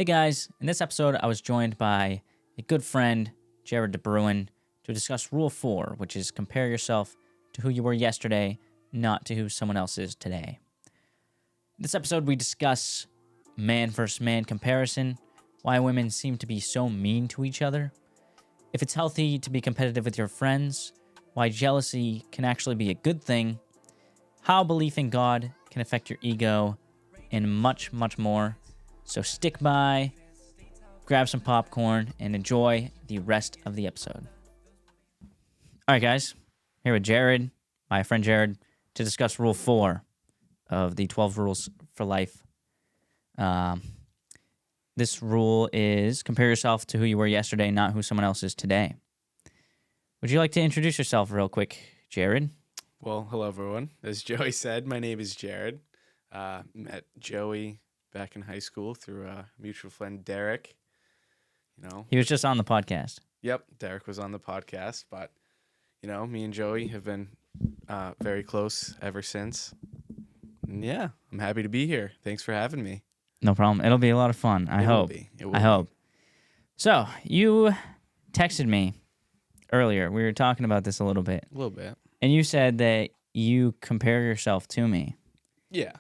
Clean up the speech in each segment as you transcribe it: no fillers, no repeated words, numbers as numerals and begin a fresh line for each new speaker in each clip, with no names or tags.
Hey guys, in this episode, I was joined by a good friend, Jared DeBruin, to discuss Rule 4, which is compare yourself to who you were yesterday, not to who someone else is today. In this episode, we discuss man versus man comparison, why women seem to be so mean to each other, if it's healthy to be competitive with your friends, why jealousy can actually be a good thing, how belief in God can affect your ego, and much, much more. So stick by, grab some popcorn, and enjoy the rest of the episode. All right, guys. Here with Jared, my friend Jared, to discuss Rule 4 of the 12 Rules for Life. This rule is compare yourself to who you were yesterday, not who someone else is today. Would you like to introduce yourself real quick, Jared?
Well, hello, everyone. As Joey said, my name is Jared. Met Joey back in high school through a mutual friend, Derek.
He was just on the podcast.
Yep, Derek was on the podcast, but, me and Joey have been very close ever since. And yeah, I'm happy to be here. Thanks for having me.
No problem. It'll be a lot of fun. I hope. I hope. So, you texted me earlier. We were talking about this a little bit.
A little bit.
And you said that you compare yourself to me.
Yeah.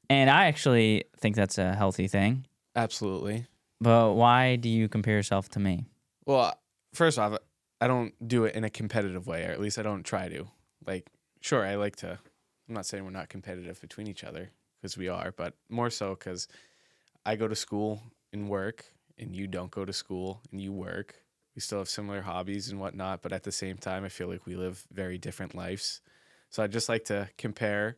And I actually think that's a healthy thing.
Absolutely.
But why do you compare yourself to me?
Well, first off, I don't do it in a competitive way, or at least I don't try to. Sure, I like to. I'm not saying we're not competitive between each other, because we are, but more so because I go to school and work, and you don't go to school and you work. We still have similar hobbies and whatnot, but at the same time, I feel like we live very different lives. So I just like to compare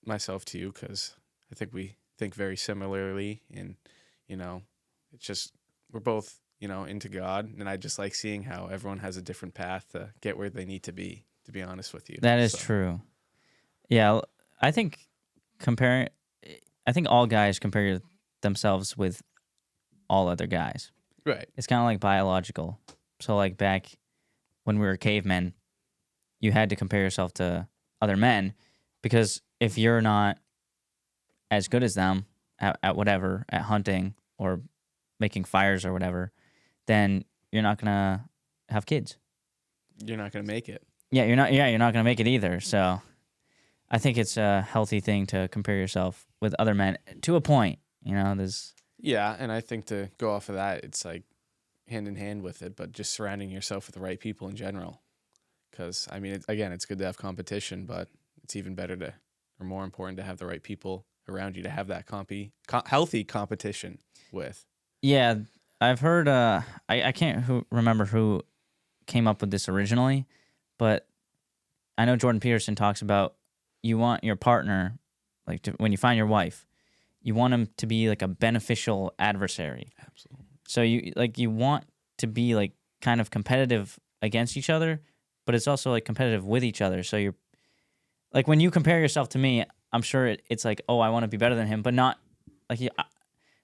myself to you, because I think we think very similarly, and it's just we're both into God, and I just like seeing how everyone has a different path to get where they need to be honest with you.
That is true. Yeah, I think all guys compare themselves with all other guys.
Right.
It's kind of like biological. So like back when we were cavemen, you had to compare yourself to other men, because if you're not as good as them at whatever, at hunting or making fires or whatever, then you're not going to have kids.
You're not going to make it.
Yeah, you're not going to make it either. So I think it's a healthy thing to compare yourself with other men to a point, there's.
Yeah, and I think to go off of that, it's like hand in hand with it, but just surrounding yourself with the right people in general. Because, it's good to have competition, but it's even better or more important to have the right people around you to have that healthy competition with.
Yeah, I've heard, I can't remember who came up with this originally, but I know Jordan Peterson talks about you want your partner, when you find your wife, you want him to be like a beneficial adversary.
Absolutely.
So you want to be kind of competitive against each other, but it's also competitive with each other. So you're when you compare yourself to me, I'm sure it's like, oh, I want to be better than him, but not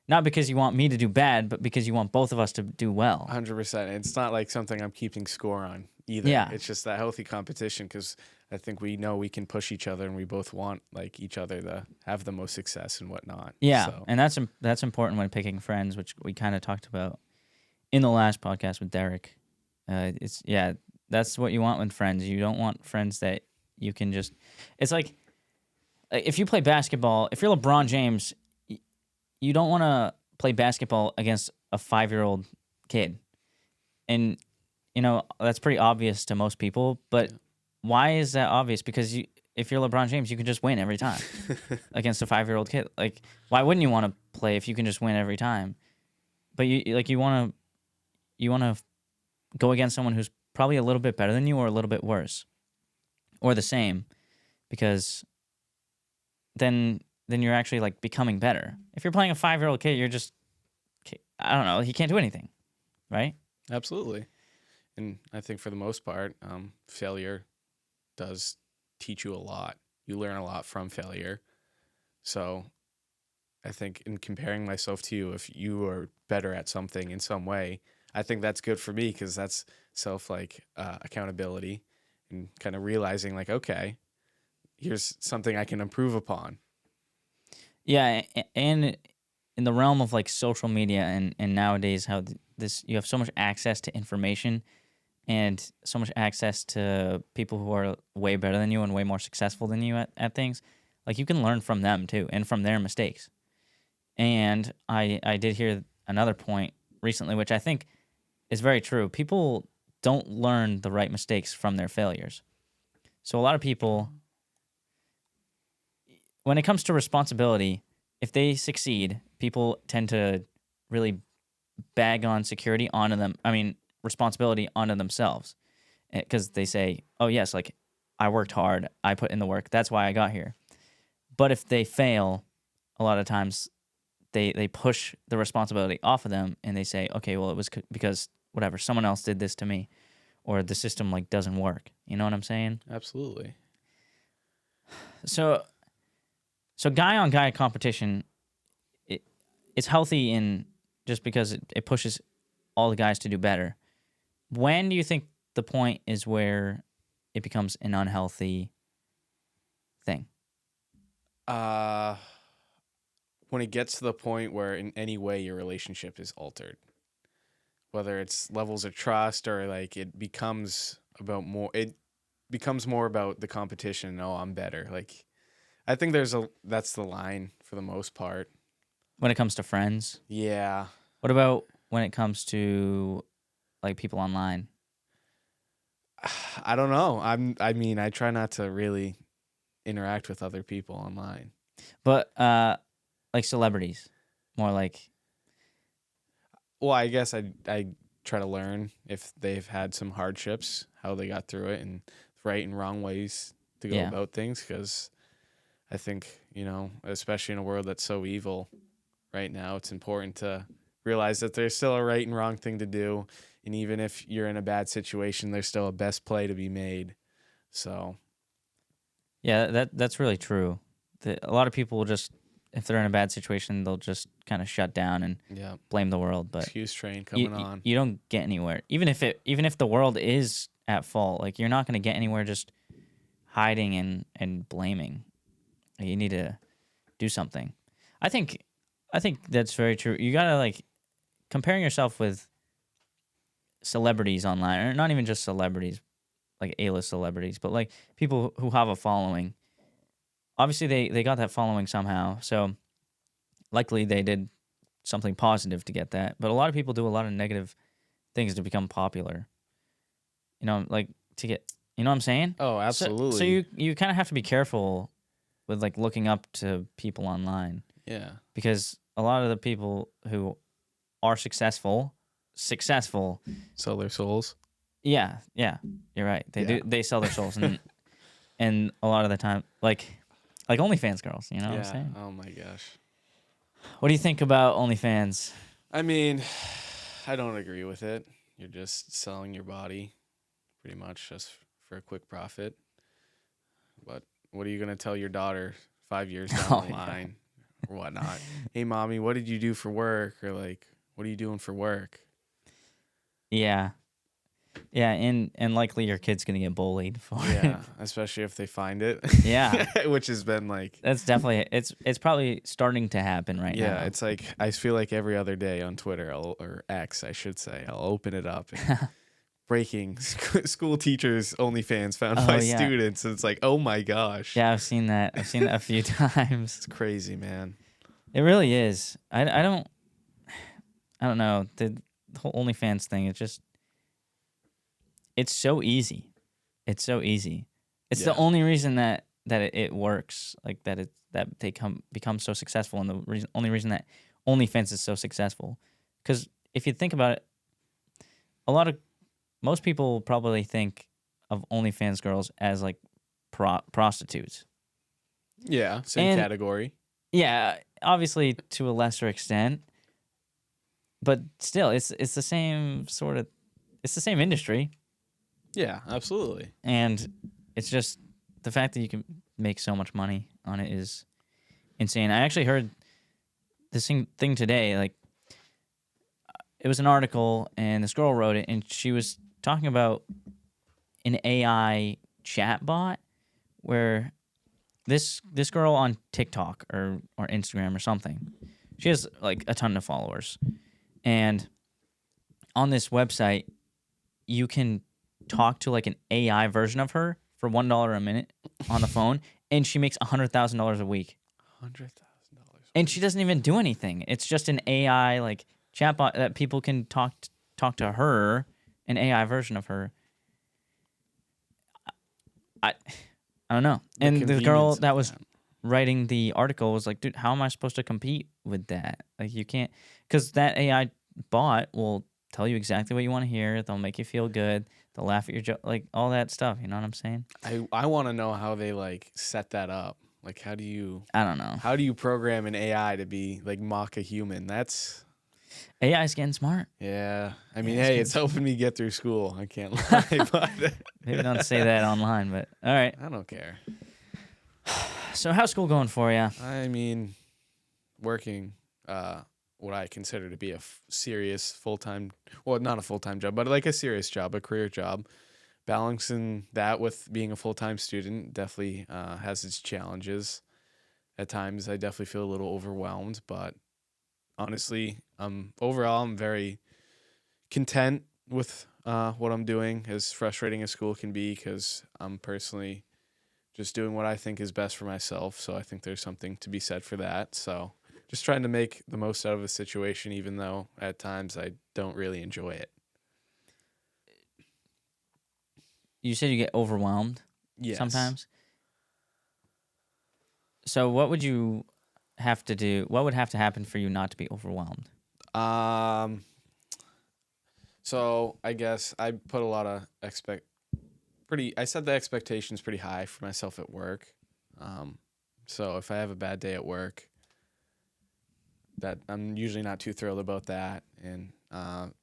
not because you want me to do bad, but because you want both of us to do well.
100%. It's not like something I'm keeping score on either.
Yeah.
It's just that healthy competition, because I think we know we can push each other, and we both want each other to have the most success and whatnot.
Yeah,
so.
And that's important when picking friends, which we kind of talked about in the last podcast with Derek. That's what you want with friends. You don't want friends that you can just. It's like if you play basketball, if you're LeBron James, you don't want to play basketball against a 5-year-old kid, and that's pretty obvious to most people, but. Yeah. Why is that obvious? Because if you're LeBron James, you can just win every time against a 5-year-old kid. Why wouldn't you want to play if you can just win every time? But you want to go against someone who's probably a little bit better than you, or a little bit worse, or the same, because then you're actually becoming better. If you're playing a 5-year-old kid, you're just, I don't know, he can't do anything, right?
Absolutely. And I think for the most part, failure does teach you a lot. You learn a lot from failure. So I think in comparing myself to you, if you are better at something in some way, I think that's good for me, because that's self accountability, and kind of realizing okay, here's something I can improve upon.
Yeah, and in the realm of like social media and nowadays how this you have so much access to information and so much access to people who are way better than you and way more successful than you at things, like you can learn from them too and from their mistakes. And I did hear another point recently, which I think is very true. People don't learn the right mistakes from their failures. So a lot of people, when it comes to responsibility, if they succeed, people tend to really bag on security onto them. I mean, responsibility onto themselves, because they say, "Oh yes, like I worked hard, I put in the work. That's why I got here." But if they fail, a lot of times they push the responsibility off of them and they say, "Okay, well it was because whatever, someone else did this to me, or the system like doesn't work." You know what I'm saying?
Absolutely.
So guy on guy competition, it's healthy in just because it pushes all the guys to do better. When do you think the point is where it becomes an unhealthy thing?
When it gets to the point where in any way your relationship is altered, whether it's levels of trust or like it becomes more about the competition. Oh, I'm better. Like, I think that's the line for the most part.
When it comes to friends?
Yeah.
What about when it comes to like people online?
I don't know. I mean, I try not to really interact with other people online.
But like celebrities, more like.
Well, I guess I try to learn if they've had some hardships, how they got through it, and right and wrong ways to go about things. Because I think, especially in a world that's so evil right now, it's important to realize that there's still a right and wrong thing to do. And even if you're in a bad situation, there's still a best play to be made. So.
Yeah, that's really true. A lot of people will just, if they're in a bad situation, they'll just kind of shut down and blame the world. But
excuse train coming on.
You don't get anywhere. Even if the world is at fault, like you're not going to get anywhere just hiding and blaming. You need to do something. I think that's very true. You gotta like comparing yourself with celebrities online, or not even just celebrities, like A-list celebrities, but like people who have a following. Obviously, they got that following somehow, so likely they did something positive to get that. But a lot of people do a lot of negative things to become popular. Like to get, you know what I'm saying?
Oh, absolutely.
So you kind of have to be careful with like looking up to people online.
Yeah.
Because a lot of the people who are successful
sell their souls.
Yeah, you're right. They sell their souls, and a lot of the time, like OnlyFans girls, you know what I'm saying?
Oh my gosh.
What do you think about OnlyFans?
I mean, I don't agree with it. You're just selling your body, pretty much, just for a quick profit. But what are you gonna tell your daughter 5 years down the line? Or whatnot? Hey, mommy, what did you do for work? Or like, what are you doing for work?
Yeah, and likely your kid's gonna get bullied for it.
Yeah, especially if they find it.
Yeah,
which has been like
that's definitely it's probably starting to happen right now.
Yeah, it's like I feel like every other day on Twitter or X, I should say, I'll open it up. And breaking school teachers OnlyFans found by students. And it's like, oh my gosh.
Yeah, I've seen that. I've seen that a few times.
It's crazy, man.
It really is. I don't know. The whole OnlyFans thing, it's so easy. It's so easy. It's the only reason that it works, like that they become so successful, and the only reason that OnlyFans is so successful. Because if you think about it, most people probably think of OnlyFans girls as like prostitutes.
Yeah, same category.
Yeah, obviously to a lesser extent, but still, it's the same sort of, it's the same industry.
Yeah, absolutely.
And it's just the fact that you can make so much money on it is insane. I actually heard this thing today. Like, it was an article, and this girl wrote it, and she was talking about an AI chatbot where this girl on TikTok or Instagram or something, She has like a ton of followers. And on this website, you can talk to like an AI version of her for $1 a minute on the phone, and she makes $100,000 a week.
$100,000.
And she doesn't even do anything. It's just an AI like chatbot that people can talk to her, an AI version of her. I don't know. And the girl that was writing the article was like, dude, how am I supposed to compete with that? Like, you can't, because that AI bot will tell you exactly what you want to hear. They'll make you feel good. They'll laugh at your joke, like all that stuff. You know what I'm saying?
I want to know how they like set that up. Like, how do you?
I don't know.
How do you program an AI to be like mock a human? That's
AI's getting smart.
yeah. I mean, hey, it's helping me get through school. I can't lie, but
Maybe don't say that online, but all right.
I don't care.
So how's school going for you?
I mean, working what I consider to be a serious full-time, well, not a full-time job, but like a serious job, a career job. Balancing that with being a full-time student definitely has its challenges. At times, I definitely feel a little overwhelmed, but honestly, overall, I'm very content with what I'm doing, as frustrating as school can be, because I'm personally just doing what I think is best for myself. So I think there's something to be said for that. So just trying to make the most out of the situation, even though at times I don't really enjoy it.
You said you get overwhelmed
Yes.
sometimes. So what would you have to do? What would have to happen for you not to be overwhelmed?
So I guess I put a lot of I set the expectations pretty high for myself at work. So if I have a bad day at work, that I'm usually not too thrilled about that. And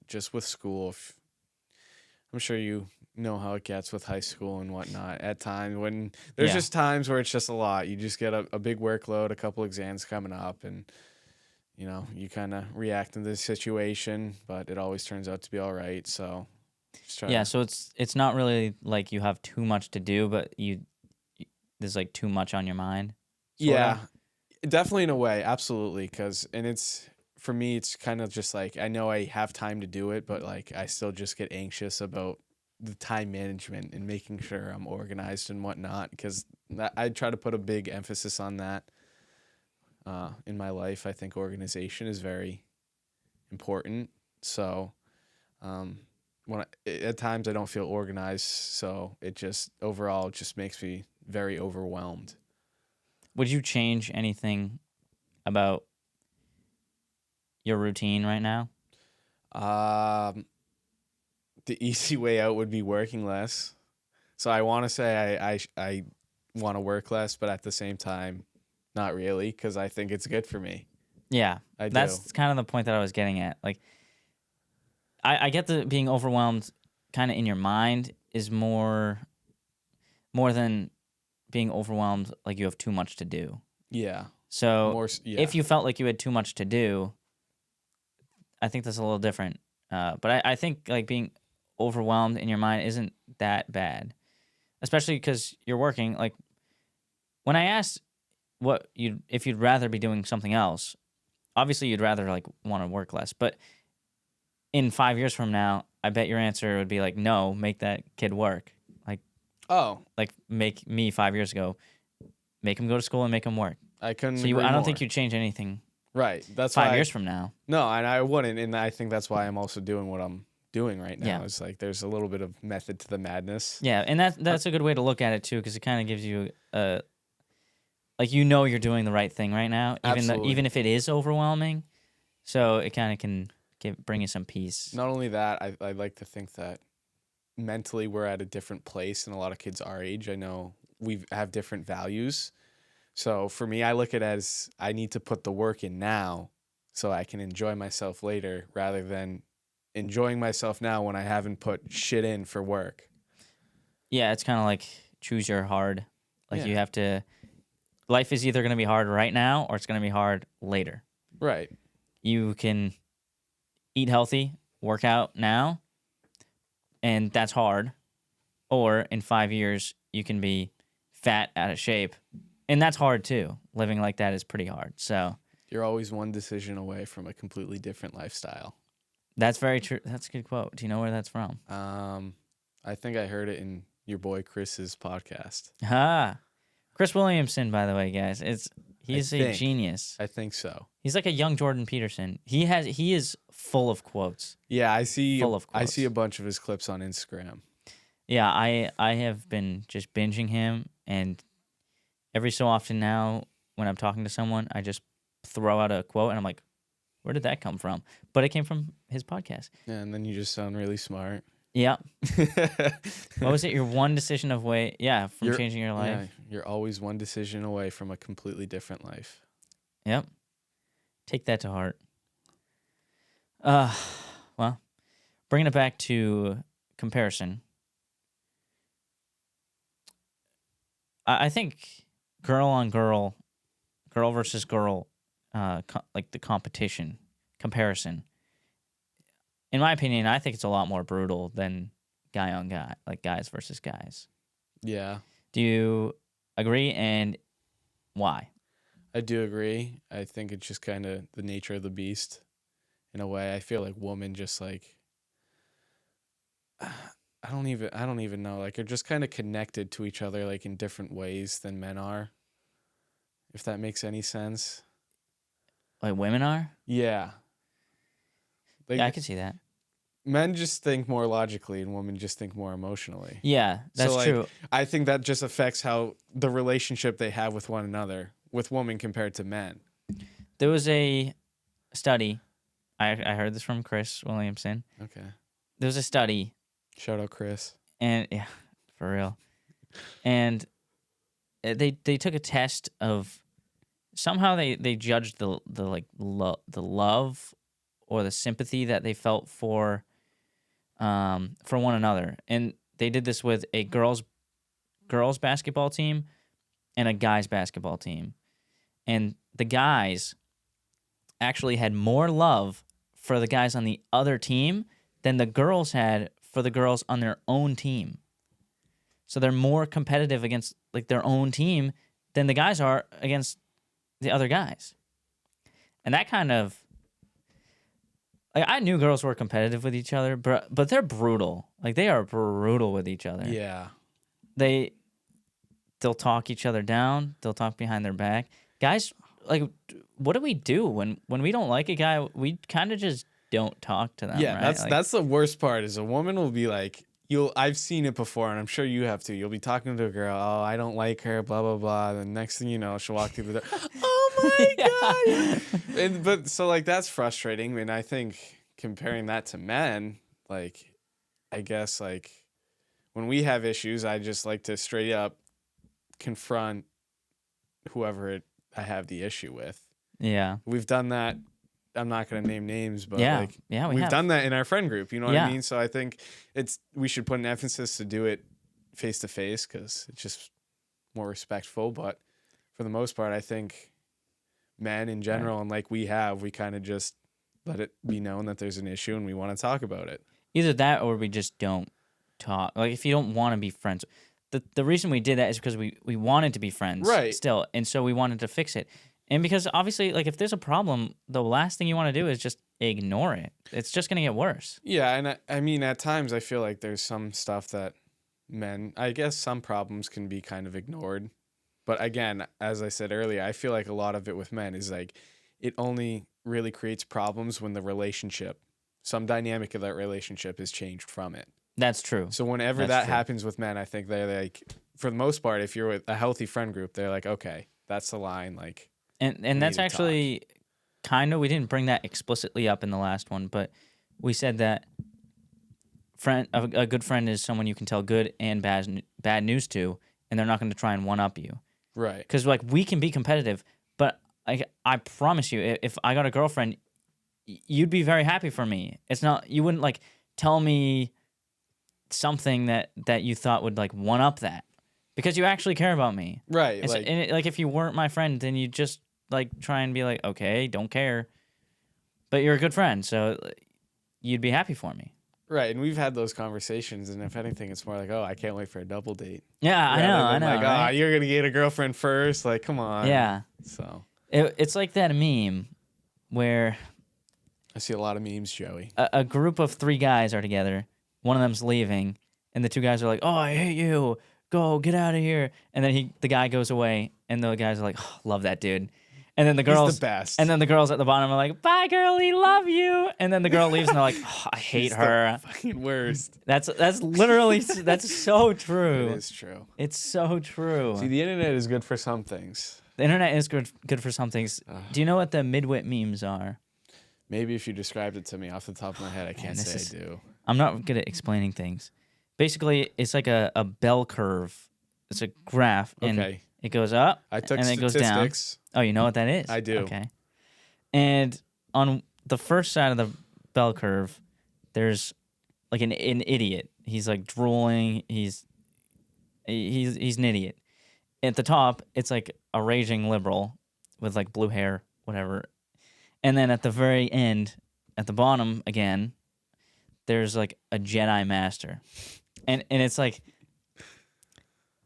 just with school, I'm sure you know how it gets with high school and whatnot. At times when there's just times where it's just a lot. You just get a big workload, a couple exams coming up, and you kind of react to the situation, but it always turns out to be all right. So
so it's not really like you have too much to do, but there's like too much on your mind.
Yeah, definitely in a way, absolutely. For me, it's kind of just like I know I have time to do it, but like I still just get anxious about the time management and making sure I'm organized and whatnot, because I try to put a big emphasis on that in my life. I think organization is very important. So at times I don't feel organized, so it just overall just makes me very overwhelmed.
Would you change anything about your routine right now?
The easy way out would be working less. So I want to say I want to work less, but at the same time, not really, because I think it's good for me.
Yeah,
I do.
That's kind of the point that I was getting at. Like, I get that being overwhelmed kind of in your mind is more than being overwhelmed like you have too much to do.
Yeah.
So if you felt like you had too much to do, I think that's a little different. But I think like being overwhelmed in your mind isn't that bad, especially because you're working. Like, when I asked if you'd rather be doing something else, obviously you'd rather like want to work less. But in 5 years from now, I bet your answer would be like, no, make that kid work. Like make me 5 years ago, make him go to school and make him work.
I couldn't.
So I don't think you'd change anything.
Right. That's
5 years from now.
No, and I wouldn't, and I think that's why I'm also doing what I'm doing right now.
Yeah.
It's like there's a little bit of method to the madness.
Yeah, and that's a good way to look at it too, because it kind of gives you like you're doing the right thing right now, even if it is overwhelming. So it kind of can bring you some peace.
Not only that, I like to think that mentally we're at a different place than a lot of kids our age. I know we have different values. So for me, I look at it as I need to put the work in now so I can enjoy myself later, rather than enjoying myself now when I haven't put shit in for work.
Yeah, it's kind of like choose your hard. Like you have to, life is either going to be hard right now or it's going to be hard later.
Right.
You can eat healthy, work out now, and that's hard. Or in 5 years, you can be fat, out of shape, and that's hard too. Living like that is pretty hard. So
You're always one decision away from a completely different lifestyle.
That's very true. That's a good quote. Do you know where that's from?
I think I heard it in your boy Chris's podcast.
Chris Williamson, by the way, guys. He's a genius.
I think so.
He's like a young Jordan Peterson. He is full of quotes.
Yeah, I see.
Full of quotes.
I see a bunch of his clips on Instagram.
Yeah, I have been just binging him, and every so often now, when I'm talking to someone, I just throw out a quote, and I'm like, where did that come from? But it came from his podcast.
Yeah, and then you just sound really smart.
Yeah. What was it? You're one decision away. Yeah, from changing your life.
Yeah, you're always one decision away from a completely different life.
Yep. Take that to heart. Well, bringing it back to comparison. I think girl on girl versus girl, like the competition, comparison. In my opinion, I think it's a lot more brutal than guy on guy, like guys versus guys.
Yeah.
Do you agree, and why?
I do agree. I think it's just kind of the nature of the beast in a way. I feel like women just like I don't even know. Like, are just kind of connected to each other like in different ways than men are. If that makes any sense.
Like women are?
Yeah. Like,
yeah, I can see that.
Men just think more logically and women just think more emotionally.
Yeah, that's
so, like,
true.
I think that just affects how the relationship they have with one another, with women compared to men.
There was a study. I heard this from Chris Williamson.
Okay.
There was a study.
Shout out Chris.
And yeah, for real. And they took a test of somehow they judged the love or the sympathy that they felt for one another. And they did this with a girls basketball team and a guys basketball team. And the guys actually had more love for the guys on the other team than the girls had for the girls on their own team. So they're more competitive against like their own team than the guys are against the other guys. And that kind of like I knew girls were competitive with each other, but they're brutal. Like they are brutal with each other.
Yeah.
They'll talk each other down, they'll talk behind their back. Guys, like what do we do when we don't like a guy? We kind of just don't talk to them.
Yeah,
right?
that's the worst part. Is a woman will be like, I've seen it before, and I'm sure you have too. You'll be talking to a girl, oh, I don't like her, blah blah blah. The next thing you know, she'll walk through the door. Oh my god! But so like that's frustrating. And I think comparing that to men, like, I guess like when we have issues, I just like to straight up confront whoever I have the issue with.
Yeah,
we've done that. I'm not going to name names, but we've done that in our friend group. You know what I mean? So I think we should put an emphasis to do it face to face because it's just more respectful. But for the most part, I think men in general, and like we kind of just let it be known that there's an issue and we want to talk about it.
Either that or we just don't talk. Like if you don't want to be friends, the reason we did that is because we wanted to be friends,
right? Still,
and so we wanted to fix it. And because obviously, like, if there's a problem, the last thing you want to do is just ignore it. It's just going to get worse.
Yeah, and I mean, at times I feel like there's some stuff that I guess some problems can be kind of ignored. But again, as I said earlier, I feel like a lot of it with men is like it only really creates problems when some dynamic of that relationship is changed from it.
That's true.
So whenever that happens with men, I think they're like, for the most part, if you're with a healthy friend group, they're like, okay, that's the line, like.
And that's actually kind of, we didn't bring that explicitly up in the last one, but we said that a good friend is someone you can tell good and bad news to, and they're not going to try and one-up you.
Right.
Because, like, we can be competitive, but I promise you, if I got a girlfriend, you'd be very happy for me. It's not, you wouldn't, like, tell me something that you thought would, like, one-up that. Because you actually care about me.
Right.
Like if you weren't my friend, then you just like try and be like, okay, don't care. But you're a good friend, so you'd be happy for me.
Right. And we've had those conversations, and if anything, it's more like, oh, I can't wait for a double date.
Yeah, I know.
Like,
right?
oh, you're going to get a girlfriend first. Like, come on.
Yeah.
So
It's like that meme where
I see a lot of memes, Joey.
a group of 3 guys are together. One of them's leaving, and the 2 guys are like, "Oh, I hate you. Go, get out of here." And then the guy goes away, and the guys are like, oh, "Love that dude." And then the girls,
He's the best.
and then the girls at the bottom are like, "Bye, girlie, love you." And then the girl leaves, and they're like, oh, "I hate
He's
her."
the fucking worst.
That's literally that's so true.
It is true.
It's so true.
See, the internet is good for some things.
The internet is good for some things. Do you know what the midwit memes are?
Maybe if you described it to me off the top of my head, I can't say I do.
I'm not good at explaining things. Basically, it's like a bell curve. It's a graph, and it goes up,
I took
and it goes down.
statistics.
Oh, you know what that is?
I do.
Okay. And on the first side of the bell curve, there's like an idiot. He's like drooling. He's an idiot. At the top, it's like a raging liberal with like blue hair, whatever. And then at the very end, at the bottom again, there's like a Jedi Master. And it's like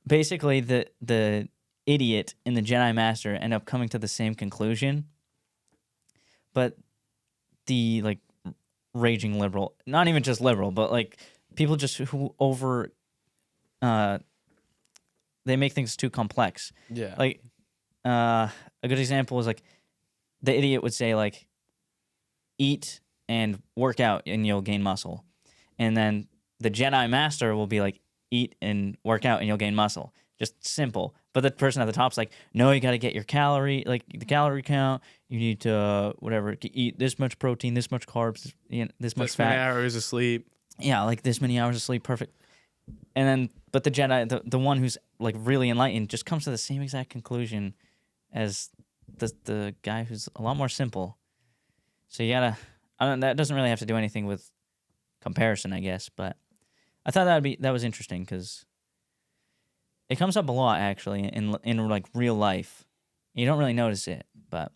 basically the idiot and the Jedi Master end up coming to the same conclusion. But the like raging liberal, not even just liberal, but like people just who they make things too complex.
Yeah.
Like a good example is like the idiot would say like eat and work out and you'll gain muscle. And then the Jedi Master will be like eat and work out and you'll gain muscle. Just simple. But the person at the top's like, no, you got to get your the calorie count. You need to eat this much protein, this much carbs, this much fat.
Many hours of sleep.
Yeah, like this many hours of sleep, perfect. And then, but the Jedi, the one who's like really enlightened, just comes to the same exact conclusion as the guy who's a lot more simple. So you gotta, that doesn't really have to do anything with comparison, I guess. But I thought that was interesting because it comes up a lot actually in like real life. You don't really notice it, but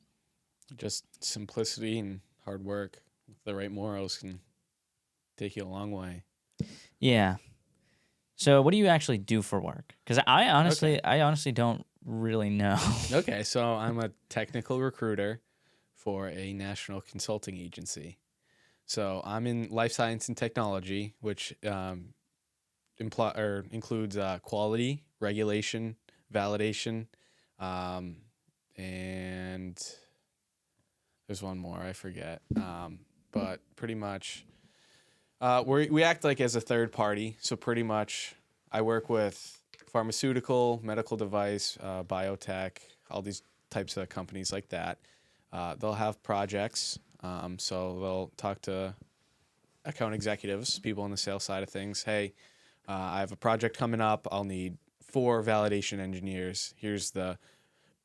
just simplicity and hard work with the right morals can take you a long way.
Yeah. So what do you actually do for work? Because I honestly don't really know.
Okay, so I'm a technical recruiter for a national consulting agency. So I'm in life science and technology, which includes quality, regulation, validation, and there's one more I forget. But pretty much, we act like as a third party. So pretty much, I work with pharmaceutical, medical device, biotech, all these types of companies like that. They'll have projects, so they'll talk to account executives, people on the sales side of things. Hey, I have a project coming up. I'll need 4 validation engineers. Here's the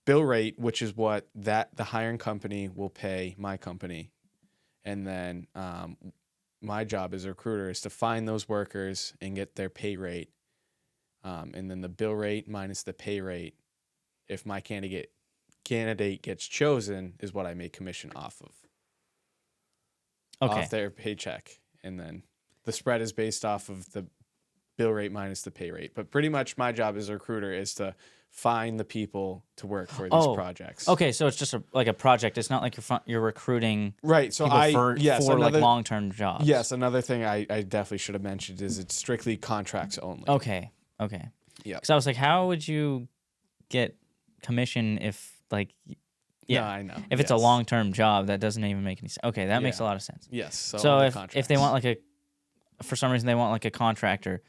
bill rate, which is what the hiring company will pay my company. And then my job as a recruiter is to find those workers and get their pay rate. And then the bill rate minus the pay rate, if my candidate gets chosen, is what I make commission off of.
Okay.
Off their paycheck. And then the spread is based off of the bill rate minus the pay rate. But pretty much my job as a recruiter is to find the people to work for these projects.
Okay, so it's just like a project. It's not like you're recruiting
right. So
for like long-term jobs.
Yes, another thing I definitely should have mentioned is it's strictly contracts only.
Okay. Yeah. Because I was like, how would you get commission if like... Yeah,
no, I know.
If it's a long-term job, that doesn't even make any sense. Okay, that makes a lot of sense.
Yes.
So if they want for some reason they want like a contractor,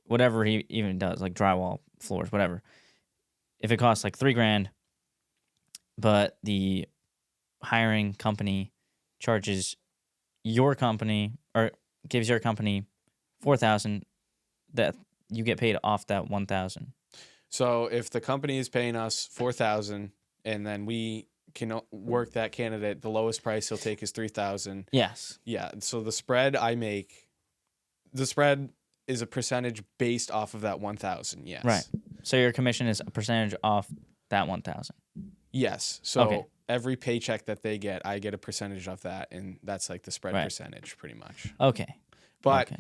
whatever he even does, like drywall, floors, whatever. If it costs like $3,000, but the hiring company charges your company or gives your company $4,000, that you get paid off that $1,000.
So if the company is paying us $4,000 and then we can work that candidate, the lowest price he'll take is $3,000.
Yes.
Yeah. So the spread is a percentage based off of that $1,000. Yes.
Right. So your commission is a percentage off that $1,000.
Yes. So every paycheck that they get, I get a percentage of that, and that's like the spread percentage, pretty much.
Okay.
But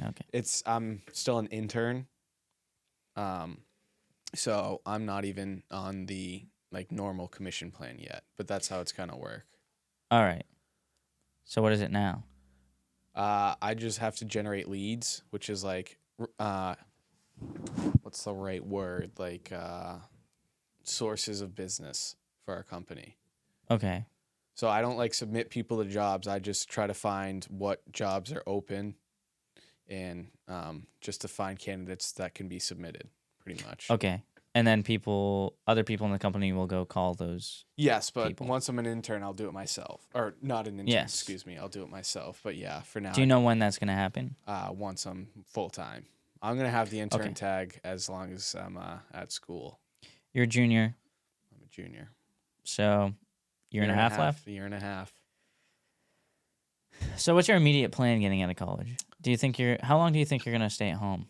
I'm still an intern. So I'm not even on the like normal commission plan yet, but that's how it's gonna work.
All right. So what is it now?
I just have to generate leads, which is like, what's the right word? Like sources of business for our company.
Okay.
So I don't like submit people to jobs. I just try to find what jobs are open, and just to find candidates that can be submitted, pretty much.
Okay. And then other people in the company will go call those.
Yes, but
people.
once I'm an intern, I'll do it myself. Or not an intern,
Yes.
excuse me. I'll do it myself. But yeah, for now.
Do you know when that's going to happen?
Once I'm full time. I'm going to have the intern
Okay.
tag as long as I'm at school.
You're a junior,
I'm a junior.
so year and a half left?
A year and a half.
So what's your immediate plan getting out of college? How long do you think you're going to stay at home?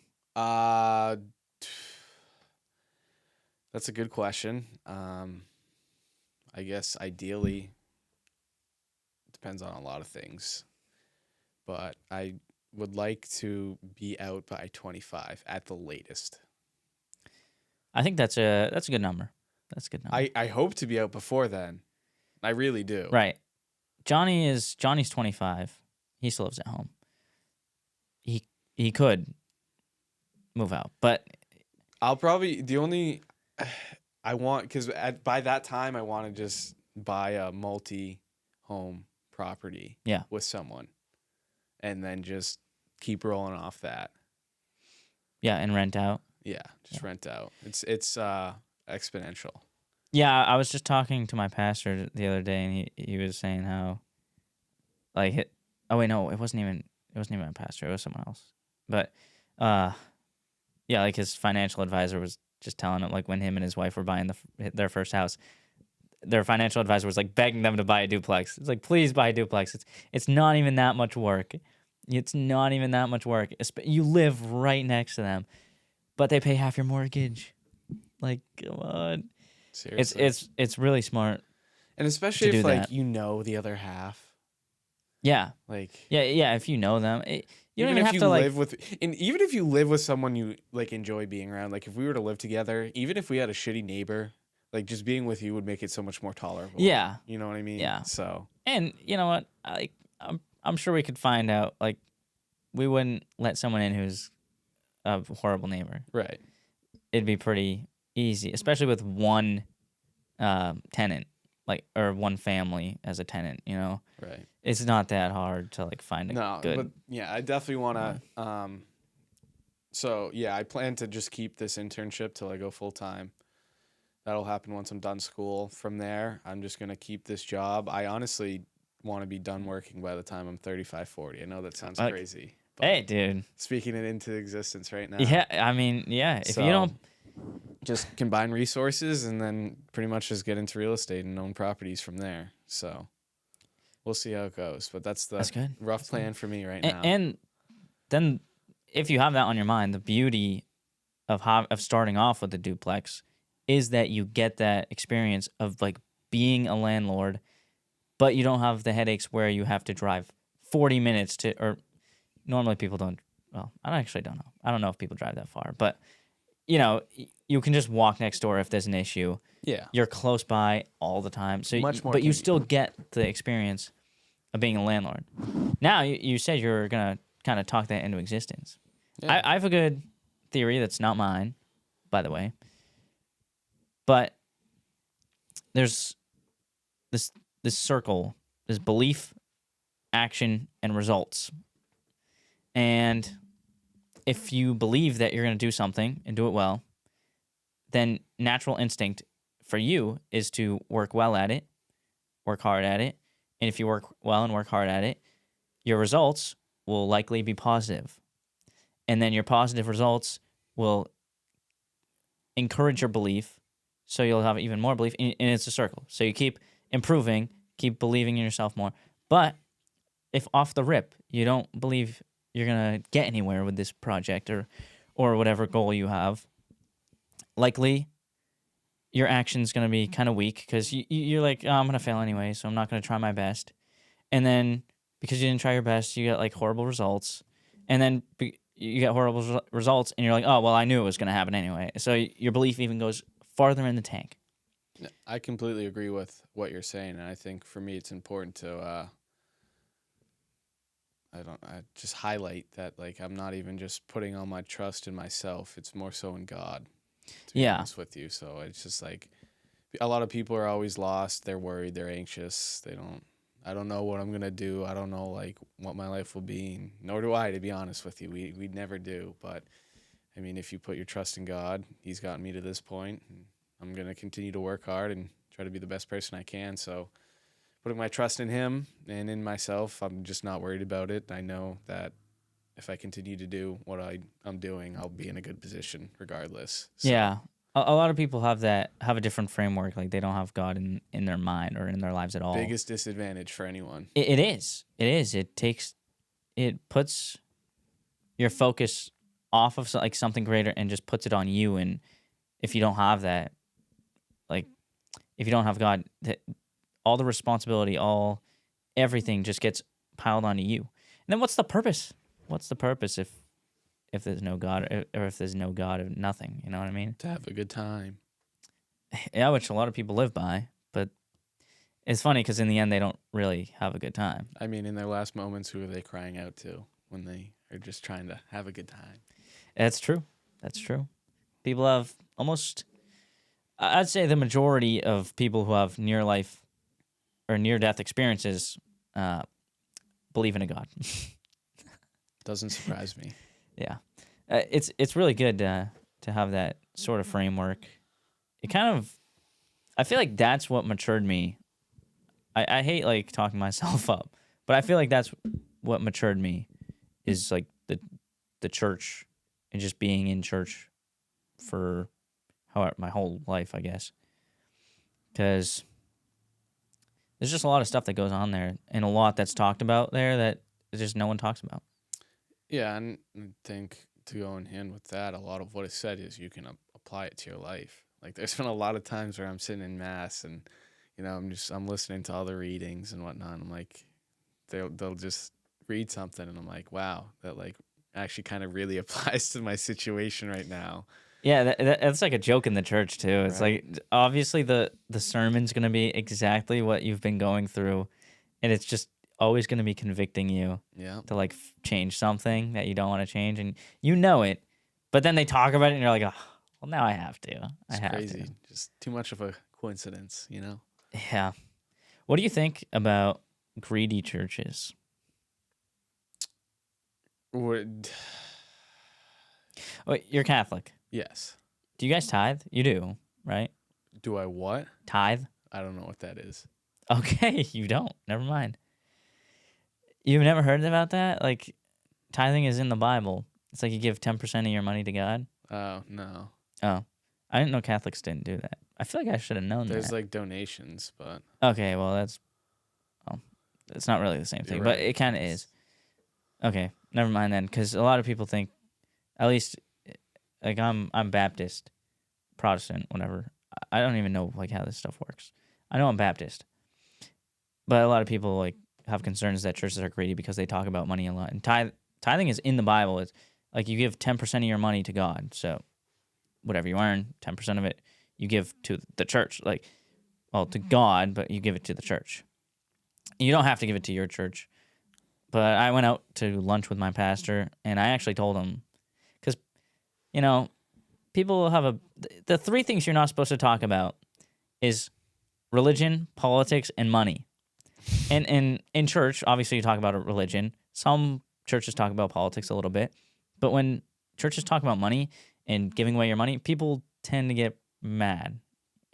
That's a good question. I guess ideally, it depends on a lot of things. But I would like to be out by 25 at the latest.
I think that's a good number. That's a good number.
I hope to be out before then. I really do.
Right. Johnny's 25. He still lives at home. He could move out, but
I'll probably I want, because by that time I want to just buy a multi-home property.
Yeah.
With someone, and then just keep rolling off that.
Yeah, and rent out.
Yeah, just rent out. It's exponential.
Yeah, I was just talking to my pastor the other day, and he was saying how, like, it wasn't even my pastor, it was someone else. But, yeah, like his financial advisor was just telling him, like, when him and his wife were buying their first house, their financial advisor was like begging them to buy a duplex. It's like, please buy a duplex. It's not even that much work. It's not even that much work. You live right next to them, but they pay half your mortgage. Like, come on.
Seriously.
It's really smart.
And especially if
that.
you know the other half.
Yeah.
Like,
yeah, if you know them. You don't even have
you
to
live and even if you live with someone you like enjoy being around, like if we were to live together, even if we had a shitty neighbor, like just being with you would make it so much more tolerable.
Yeah.
You know what I mean?
Yeah.
So.
And you know what? I'm sure we could find out. Like, we wouldn't let someone in who's a horrible neighbor.
Right.
It'd be pretty easy, especially with one tenant, like, or one family as a tenant. You know.
Right.
It's not that hard to like find a good.
But yeah, I definitely want to. So yeah, I plan to just keep this internship till I go full time. That'll happen once I'm done school. From there, I'm just gonna keep this job. I honestly want to be done working by the time I'm 35, 40. I know that sounds crazy. But
hey, dude.
Speaking it into existence right now.
Yeah, I mean, yeah. If
So,
you don't
just combine resources and then pretty much just get into real estate and own properties from there. So. We'll see how it goes, but that's
good.
rough plan for me right now.
And then, if you have that on your mind, the beauty of starting off with a duplex is that you get that experience of like being a landlord, but you don't have the headaches where you have to drive 40 minutes or normally people don't. Well, I actually don't know. I don't know if people drive that far, but you know, you can just walk next door if there's an issue.
Yeah.
You're close by all the time. So
Much more
but you
convenient.
still get the experience of being a landlord. Now, you said you're going to kind of talk that into existence.
Yeah.
I have a good theory that's not mine, by the way. But there's this circle, this belief, action, and results. And if you believe that you're going to do something and do it well, then natural instinct for you is to work well at it, work hard at it. And if you work well and work hard at it, your results will likely be positive. And then your positive results will encourage your belief, so you'll have even more belief, and it's a circle. So you keep improving, keep believing in yourself more. But if off the rip you don't believe you're going to get anywhere with this project or whatever goal you have, likely your action's going to be kind of weak because you're like, oh, I'm going to fail anyway, so I'm not going to try my best. And then because you didn't try your best, you get like horrible results. And then you get horrible results and you're like, oh, well, I knew it was going to happen anyway. So your belief even goes farther in the tank.
I completely agree with what you're saying, and I think for me it's important to I just highlight that like I'm not even just putting all my trust in myself. It's more so in God, to be
Yeah.
honest with you. So it's just like a lot of people are always lost. They're worried. They're anxious. I don't know what I'm gonna do. I don't know like what my life will be. And nor do I, to be honest with you. We never do. But I mean, if you put your trust in God, He's gotten me to this point, and I'm gonna continue to work hard and try to be the best person I can. So putting my trust in Him and in myself, I'm just not worried about it. I know that if I continue to do what I'm doing, I'll be in a good position regardless. So,
Yeah. A lot of people have a different framework. Like they don't have God in their mind or in their lives at all.
biggest disadvantage for anyone.
It is. It is. It puts your focus off of like something greater and just puts it on you. And if you don't have that, like if you don't have God, all the responsibility, everything just gets piled onto you. And then what's the purpose? What's the purpose if there's no God, or if there's no God of nothing? You know what I mean?
To have a good time.
Yeah, which a lot of people live by, but it's funny because in the end they don't really have a good time.
I mean, in their last moments, who are they crying out to when they are just trying to have a good time?
That's true. That's true. People have I'd say the majority of people who have near life or near death experiences believe in a God.
Doesn't surprise me.
Yeah, it's really good to have that sort of framework. I feel like that's what matured me. I hate like talking myself up, but I feel like that's what matured me is like the church and just being in church for my whole life, I guess. Because there's just a lot of stuff that goes on there and a lot that's talked about there that just no one talks about.
Yeah, and I think to go in hand with that, a lot of what is said is you can apply it to your life. Like there's been a lot of times where I'm sitting in mass and I'm listening to all the readings and whatnot. And I'm like, they'll just read something and I'm like, wow, that like actually kind of really applies to my situation right now.
Yeah, that's like a joke in the church too. It's
Right.
like obviously the sermon's gonna be exactly what you've been going through, and it's just always gonna be convicting you
Yeah.
to like change something that you don't want to change, and you know it, but then they talk about it and you're like, oh, well now I have to.
It's crazy. Just too much of a coincidence, you know?
Yeah. What do you think about greedy churches?
Would
Oh, you're Catholic.
yes.
Do you guys tithe? You do, right?
Do I what?
Tithe?
I don't know what that is.
Okay, you don't. Never mind. You've never heard about that? Like, tithing is in the Bible. It's like you give 10% of your money to God.
Oh, no.
Oh, I didn't know Catholics didn't do that. I feel like I should have known
There's
that.
like donations, but
Okay, well, it's not really the same thing,
You're
but
right.
it kind of is. Okay, never mind then, because a lot of people think, at least, like I'm Baptist, Protestant, whatever. I don't even know like how this stuff works. I know I'm Baptist, but a lot of people like have concerns that churches are greedy because they talk about money a lot. And tithing is in the Bible. It's like you give 10% of your money to God. So whatever you earn, 10% of it you give to the church. Like, well, to God, but you give it to the church. You don't have to give it to your church. But I went out to lunch with my pastor, and I actually told him, because, people have the three things you're not supposed to talk about is religion, politics, and money. And in church, obviously you talk about religion. Some churches talk about politics a little bit. But when churches talk about money and giving away your money, people tend to get mad.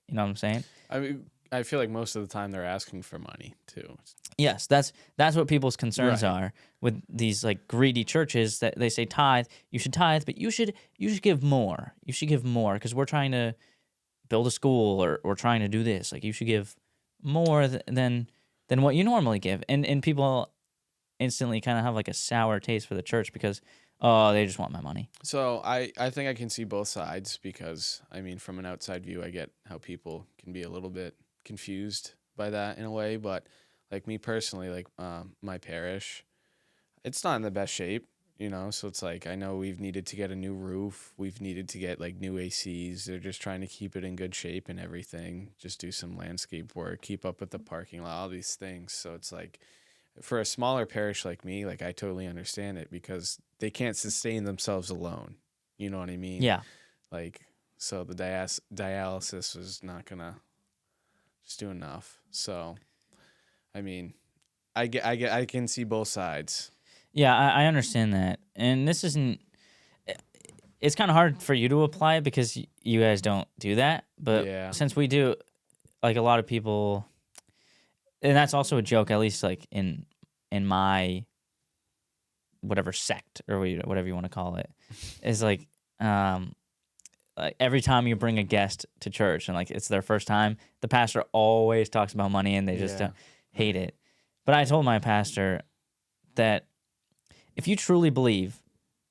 You know what I'm saying?
I mean, I feel like most of the time they're asking for money too.
Yes, that's what people's concerns
Right.
are with these like greedy churches that they say tithe. You should tithe, but you should give more. You should give more because we're trying to build a school or we're trying to do this. Like you should give more than what you normally give, and people instantly kind of have like a sour taste for the church because they just want my money.
So I think I can see both sides because I mean from an outside view I get how people can be a little bit confused by that in a way, but like me personally, like my parish, it's not in the best shape. You know, so it's like, I know we've needed to get a new roof. We've needed to get like new ACs. They're just trying to keep it in good shape and everything. Just do some landscape work, keep up with the parking lot, all these things. So it's like, for a smaller parish like me, like I totally understand it because they can't sustain themselves alone. You know what I mean?
Yeah.
Like, so the dialysis is not gonna just do enough. So, I mean, I can see both sides.
Yeah, I understand that. And this isn't, it's kind of hard for you to apply because you guys don't do that. But
Yeah.
since we do, like a lot of people, and that's also a joke, at least like in my whatever sect or whatever you want to call it, is like every time you bring a guest to church and like it's their first time, the pastor always talks about money and they just
Yeah.
hate it. But I told my pastor that if you truly believe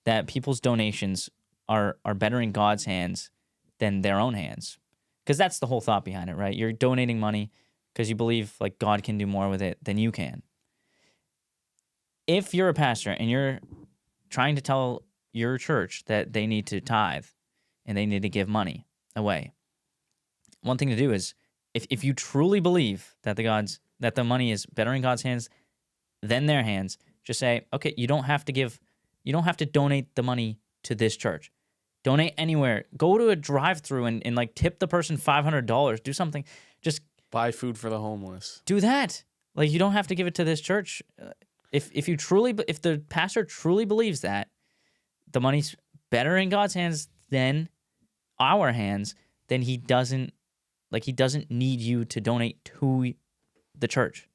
that people's donations are better in God's hands than their own hands, because that's the whole thought behind it, right? You're donating money because you believe like God can do more with it than you can. If you're a pastor and you're trying to tell your church that they need to tithe and they need to give money away, one thing to do is if you truly believe that the money is better in God's hands than their hands, just say, okay, you don't have to donate the money to this church. Donate anywhere. Go to a drive-through and like tip the person $500. Do something. Just
Buy food for the homeless.
do that. Like you don't have to give it to this church. If the pastor truly believes that the money's better in God's hands than our hands, then he doesn't need you to donate to the church,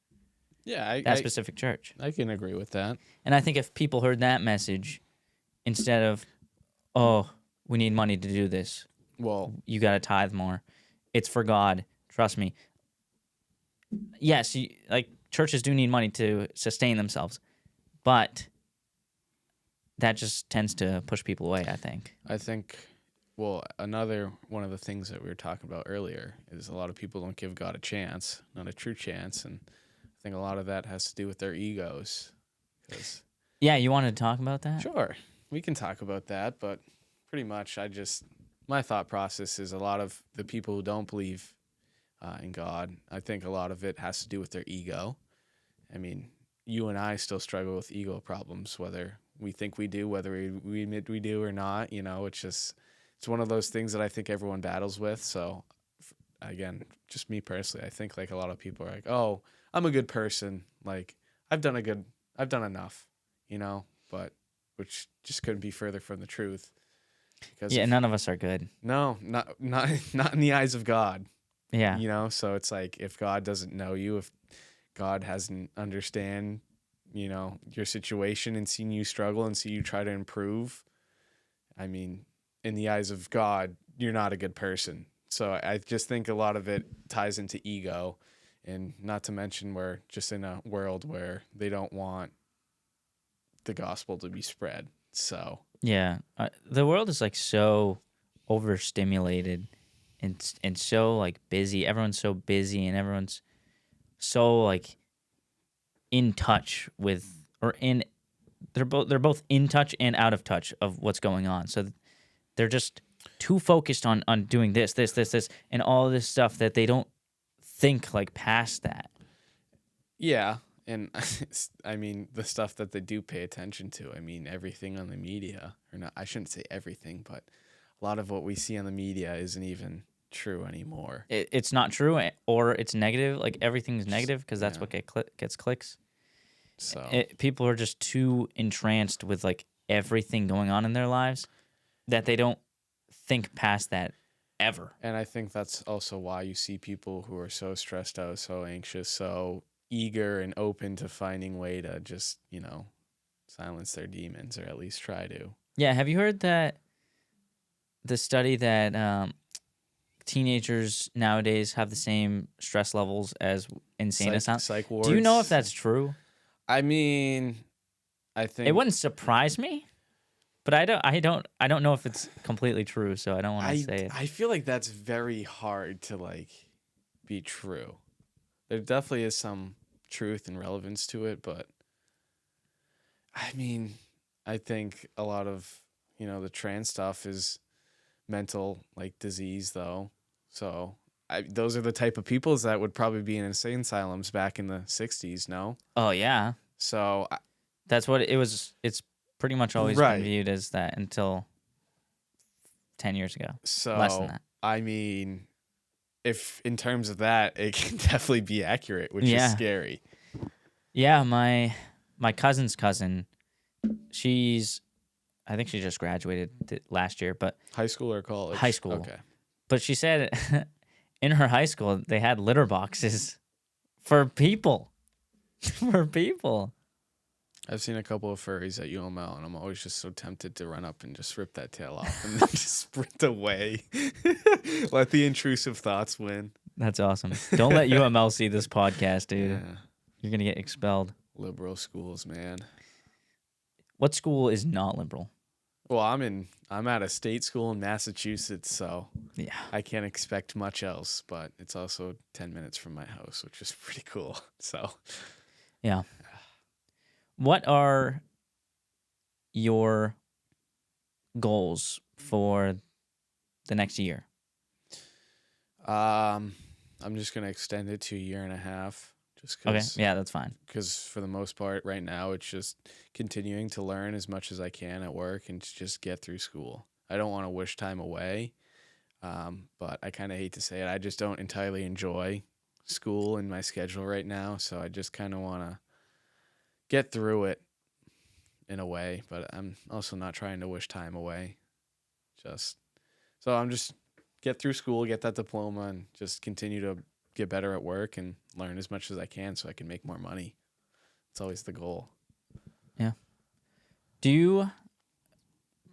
Yeah,
that specific church.
I can agree with that.
And I think if people heard that message instead of, oh, we need money to do this,
Well,
you got to tithe more. It's for God. Trust me. Yes, like churches do need money to sustain themselves, but that just tends to push people away, I think.
I think, well, another one of the things that we were talking about earlier is a lot of people don't give God a chance, not a true chance, and I think a lot of that has to do with their egos.
Yeah, you wanted to talk about that?
Sure, we can talk about that, but pretty much my thought process is a lot of the people who don't believe in God, I think a lot of it has to do with their ego. I mean, you and I still struggle with ego problems, whether we think we do, whether we admit we do or not. You know, it's one of those things that I think everyone battles with. So, again, just me personally, I think like a lot of people are like, oh, I'm a good person. Like, I've done enough, you know, but which just couldn't be further from the truth. Because
none of us are good.
No, not in the eyes of God.
Yeah.
You know, so it's like if God doesn't know you, if God hasn't understand, you know, your situation and seen you struggle and see you try to improve, I mean, in the eyes of God, you're not a good person. So I just think a lot of it ties into ego, and not to mention we're just in a world where they don't want the gospel to be spread. So
yeah, the world is like so overstimulated and so like busy. Everyone's so busy and everyone's so like in touch with they're both in touch and out of touch of what's going on. So they're just too focused on doing this and all this stuff that they don't think like past that.
yeah, and I mean the stuff that they do pay attention to. I mean everything on the media, or not. I shouldn't say everything, but a lot of what we see on the media isn't even true anymore.
It's not true, or it's negative. Like everything's negative because that's what gets clicks.
So
People are just too entranced with like everything going on in their lives that they don't think past that ever.
And I think that's also why you see people who are so stressed out, so anxious, so eager and open to finding way to just, you know, silence their demons, or at least try to.
Yeah, have you heard that the study that teenagers nowadays have the same stress levels as insane asylums?
Psych wards.
Do you know if that's true?
I mean, I think
It wouldn't surprise me, but I don't know if it's completely true, so I don't want to say it.
I feel like that's very hard to like be true. There definitely is some truth and relevance to it, but I mean, I think a lot of, the trans stuff is mental like disease though. So those are the type of peoples that would probably be in insane asylums back in the 60s, no?
Oh yeah,
So
that's what it was. It's pretty much always been
right.
viewed as that until 10 years ago. Less than
So
that.
I mean, if in terms of that, it can definitely be accurate, which is
Yeah.
scary.
Yeah, my cousin's cousin, I think she just graduated last year, but
High school or college?
high school.
Okay.
But she said in her high school they had litter boxes for people. For people.
I've seen a couple of furries at UML, and I'm always just so tempted to run up and just rip that tail off and then just sprint away. Let the intrusive thoughts win.
That's awesome. Don't let UML see this podcast, dude.
Yeah.
You're gonna get expelled.
Liberal schools, man.
What school is not liberal?
Well, I'm at a state school in Massachusetts, so
Yeah.
I can't expect much else, but it's also 10 minutes from my house, which is pretty cool. So,
yeah. What are your goals for the next year?
I'm just going to extend it to a year and a half just
Okay.
cuz
Yeah, that's fine.
because for the most part right now it's just continuing to learn as much as I can at work and to just get through school. I don't want to wish time away, but I kind of hate to say it. I just don't entirely enjoy school and my schedule right now, so I just kind of want to get through it in a way, but I'm also not trying to wish time away. So I'm just get through school, get that diploma, and just continue to get better at work and learn as much as I can so I can make more money. It's always the goal.
Do you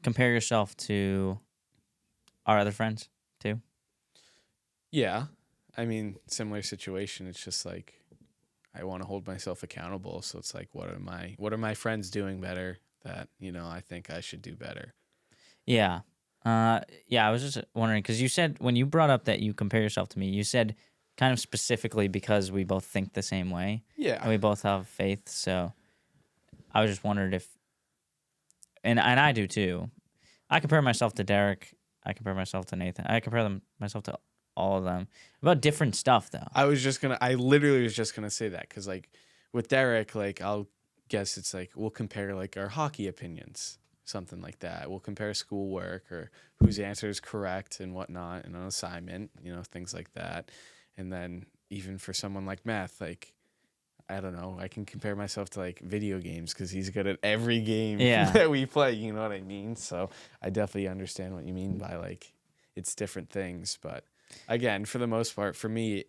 compare yourself to our other friends too?
Yeah. I mean, similar situation. It's just like I want to hold myself accountable. So it's like, what are my friends doing better that, I think I should do better?
Yeah. Yeah, I was just wondering because you said when you brought up that you compare yourself to me, you said kind of specifically because we both think the same way and
Yeah.
we both have faith. So I was just wondering if, and I do too. I compare myself to Derek. I compare myself to Nathan. I compare myself to all of them about different stuff though.
I literally was just going to say that because like with Derek, like I'll guess it's like we'll compare like our hockey opinions, something like that. We'll compare schoolwork or whose answer is correct and whatnot in an assignment, things like that. And then even for someone like Math, like, I don't know, I can compare myself to like video games because he's good at every game that we play. You know what I mean? So I definitely understand what you mean by like it's different things. But again, for the most part, for me,